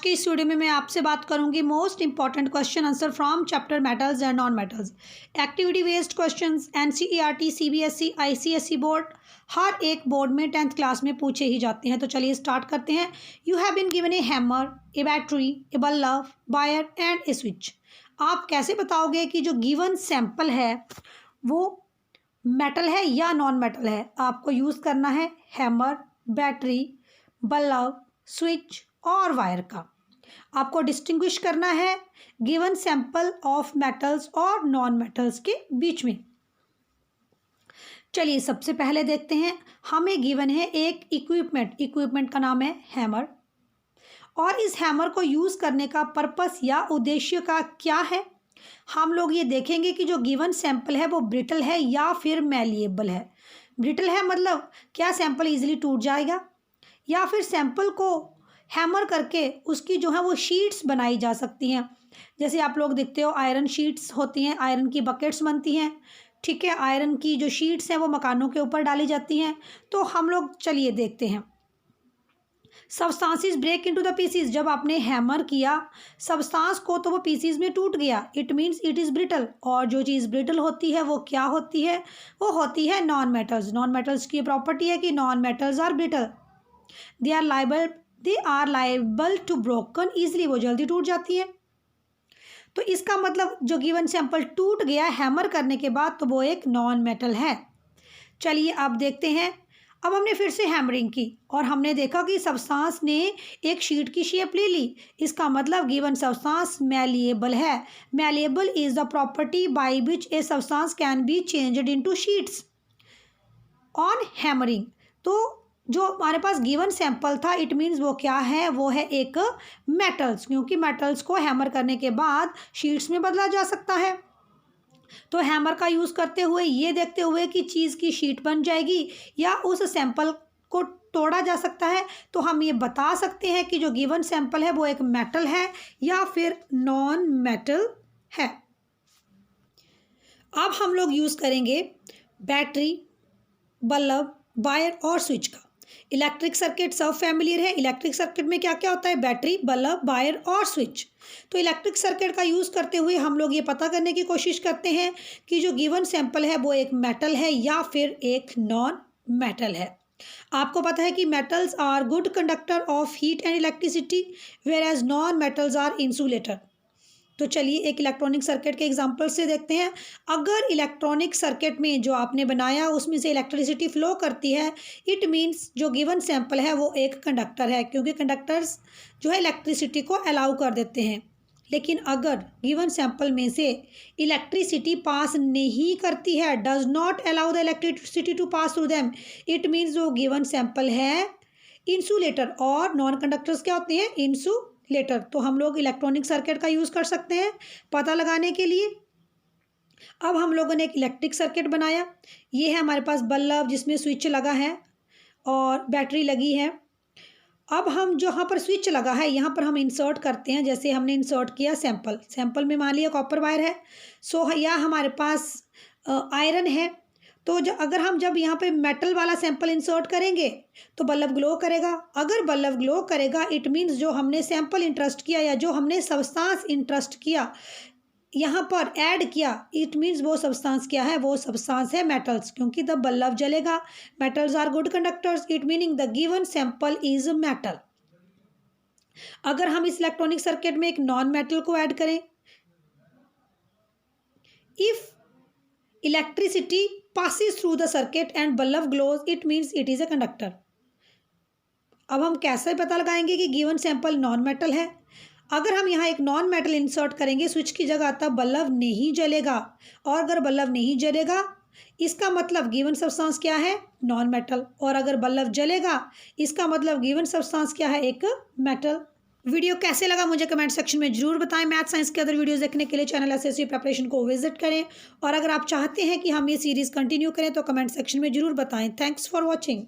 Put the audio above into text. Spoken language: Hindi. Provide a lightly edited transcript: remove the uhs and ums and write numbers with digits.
की इस वीडियो में मैं आपसे बात करूंगी most important question answer from chapter metals and non metals. Activity based questions NCERT, CBSE, ICSE board, हर एक बोर्ड में 10th क्लास में पूछे ही जाते हैं। तो चलिए स्टार्ट करते हैं। You have been given a hammer, a battery, a bulb, wire and a switch. आप कैसे बताओगे कि जो गिवन सैंपल है वो मेटल है या नॉन मेटल है? आपको यूज़ करना है हैमर, बैटरी, बल्ब, स्विच और वायर का। आपको डिस्टिंग्विश करना है गिवन सैंपल ऑफ मेटल्स और नॉन मेटल्स के बीच में। चलिए सबसे पहले देखते हैं। हमें गिवन है एक इक्विपमेंट का नाम है हैमर, और इस हैमर को यूज़ करने का पर्पस या उद्देश्य का क्या है? हम लोग ये देखेंगे कि जो गिवन सैंपल है वो ब्रिटल है या फिर मैलिएबल है। ब्रिटल है मतलब क्या सैंपल इजीली टूट जाएगा, या फिर सैंपल को हैमर करके उसकी जो है वो शीट्स बनाई जा सकती हैं। जैसे आप लोग देखते हो आयरन शीट्स होती हैं, आयरन की बकेट्स बनती हैं, ठीक है। आयरन की जो शीट्स हैं वो मकानों के ऊपर डाली जाती हैं। तो हम लोग चलिए देखते हैं। Substances break into the pieces. जब आपने हैमर किया सबस्टांस को तो वो पीसीज में टूट गया, it means it is brittle. और जो चीज़ ब्रिटल होती है वो क्या होती है? वो होती है नॉन मेटल्स। नॉन मेटल्स की प्रॉपर्टी है कि non metals are brittle, they are liable to broken easily. वो जल्दी टूट जाती है। तो इसका मतलब जो गिवन सैंपल टूट गया हैमर करने के बाद तो वो एक नॉन मेटल है। चलिए अब देखते हैं। अब हमने फिर से हैमरिंग की और हमने देखा कि सबस्टांस ने एक शीट की शेप ले ली। इसका मतलब गिवन सबस्टांस मैलिएबल है। Malleable is the property by which A substance can be changed into sheets on hammering. तो जो हमारे पास गिवन सैंपल था इट मीन्स वो क्या है? वो है एक मेटल्स, क्योंकि मेटल्स को हैमर करने के बाद शीट्स में बदला जा सकता है। तो हैमर का यूज़ करते हुए ये देखते हुए कि चीज़ की शीट बन जाएगी या उस सैंपल को तोड़ा जा सकता है, तो हम ये बता सकते हैं कि जो गिवन सैंपल है वो एक मेटल है या फिर नॉन मेटल है। अब हम लोग यूज़ करेंगे बैटरी, बल्ब, वायर और स्विच का। इलेक्ट्रिक सर्किट सब फैमिलियर है। इलेक्ट्रिक सर्किट में क्या क्या होता है? बैटरी, बल्ब, वायर और स्विच। तो इलेक्ट्रिक सर्किट का यूज़ करते हुए हम लोग ये पता करने की कोशिश करते हैं कि जो गिवन सैंपल है वो एक मेटल है या फिर एक नॉन मेटल है। आपको पता है कि metals are good conductor of heat and electricity whereas non metals are insulator. तो चलिए एक इलेक्ट्रॉनिक सर्किट के एग्जांपल से देखते हैं। अगर इलेक्ट्रॉनिक सर्किट में जो आपने बनाया उसमें से इलेक्ट्रिसिटी फ्लो करती है, इट मीन्स जो गिवन सैंपल है वो एक कंडक्टर है, क्योंकि कंडक्टर्स जो है इलेक्ट्रिसिटी को अलाउ कर देते हैं। लेकिन अगर गिवन सैंपल में से इलेक्ट्रिसिटी पास नहीं करती है, does not allow the electricity to pass through them, it means जो गिवन सैंपल है इंसुलेटर। और नॉन कंडक्टर्स क्या होते हैं? इंसुलेटर। तो हम लोग इलेक्ट्रॉनिक सर्किट का यूज़ कर सकते हैं पता लगाने के लिए। अब हम लोगों ने एक इलेक्ट्रिक सर्किट बनाया। ये है हमारे पास बल्ब जिसमें स्विच लगा है और बैटरी लगी है। अब हम जहाँ पर स्विच लगा है यहाँ पर हम इंसर्ट करते हैं। जैसे हमने इंसर्ट किया सैंपल में मान लिया कॉपर वायर है, सो या हमारे पास आयरन है। तो अगर हम जब यहाँ पे मेटल वाला सैंपल इंसर्ट करेंगे तो बल्ब ग्लो करेगा। अगर बल्ब ग्लो करेगा इट मीन्स जो हमने सैंपल इंटरेस्ट किया या जो हमने सबस्टांस इंटरेस्ट किया यहाँ पर ऐड किया, इट मीन्स वो सबस्टांस क्या है? वो सबस्टांस है मेटल्स, क्योंकि द बल्ब जलेगा। Metals are good conductors, it meaning the given sample is metal. अगर हम इस इलेक्ट्रॉनिक सर्किट में एक नॉन मेटल को ऐड करें, if electricity passes through the circuit and bulb glows, it means it is a conductor। अब हम कैसे पता लगाएंगे कि गिवन सैंपल नॉन मेटल है? अगर हम यहाँ एक नॉन मेटल इंसर्ट करेंगे स्विच की जगह, तब बल्ब नहीं जलेगा। और अगर बल्ब नहीं जलेगा इसका मतलब गिवन सब्सटेंस क्या है? Non metal. और अगर बल्ब जलेगा इसका मतलब गिवन सब्सटेंस क्या है? एक मेटल। वीडियो कैसे लगा मुझे कमेंट सेक्शन में जरूर बताएं। मैथ साइंस के अदर वीडियोस देखने के लिए चैनल एसएससी प्रिपरेशन को विजिट करें, और अगर आप चाहते हैं कि हम ये सीरीज़ कंटिन्यू करें तो कमेंट सेक्शन में जरूर बताएं। Thanks for watching.